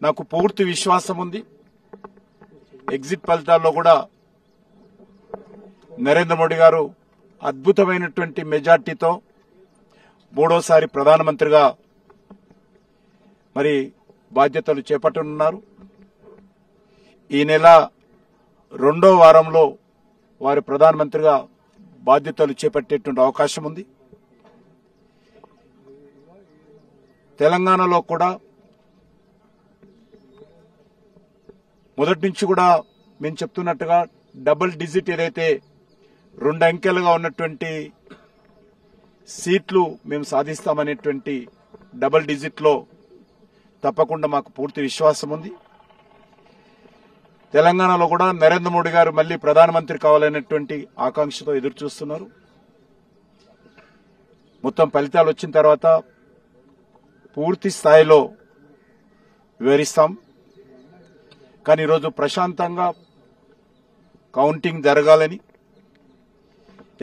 నాకు పూర్తి విశ్వాసం ఉంది. ఎగ్జిట్ ఫలితాల్లో కూడా నరేంద్ర మోడీ గారు అద్భుతమైనటువంటి మెజార్టీతో మూడోసారి ప్రధానమంత్రిగా మరి బాధ్యతలు చేపట్టనున్నారు. ఈ నెల 2వ వారంలో వారు ప్రధానమంత్రిగా బాధ్యతలు చేపట్టేటువంటి అవకాశం ఉంది. తెలంగాణలో కూడా మొదటి నుంచి కూడా మేము చెప్తున్నట్టుగా డబుల్ డిజిట్ ఏదైతే 2 అంకెలుగా ఉన్నటువంటి సీట్లు మేము సాధిస్తామనేటువంటి డబుల్ డిజిట్లో తప్పకుండా మాకు పూర్తి విశ్వాసం ఉంది. తెలంగాణలో కూడా నరేంద్ర మోడీ గారు మళ్లీ ప్రధానమంత్రి కావాలనేటువంటి ఆకాంక్షతో ఎదురు చూస్తున్నారు. మొత్తం ఫలితాలు వచ్చిన తర్వాత పూర్తి స్థాయిలో వివరిస్తాం. కానీ ఈరోజు ప్రశాంతంగా కౌంటింగ్ జరగాలని,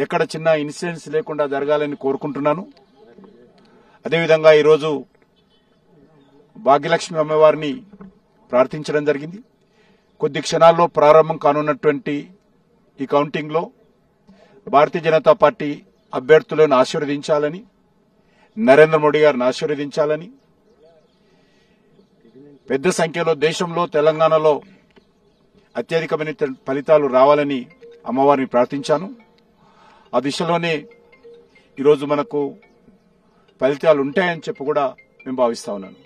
ఎక్కడ చిన్న ఇన్సిడెంట్స్ లేకుండా జరగాలని కోరుకుంటున్నాను. అదేవిధంగా ఈరోజు భాగ్యలక్ష్మి అమ్మవారిని ప్రార్థించడం జరిగింది. కొద్ది క్షణాల్లో ప్రారంభం కానున్నటువంటి ఈ కౌంటింగ్లో భారతీయ జనతా పార్టీ అభ్యర్థులను ఆశీర్వదించాలని, నరేంద్ర మోడీ గారిని ఆశీర్వదించాలని, పెద్ద సంఖ్యలో దేశంలో తెలంగాణలో అత్యధికమైన ఫలితాలు రావాలని అమ్మవారిని ప్రార్థించాను. ఆ దిశలోనే ఈరోజు మనకు ఫలితాలు ఉంటాయని చెప్పి కూడా మేము భావిస్తా ఉన్నాను.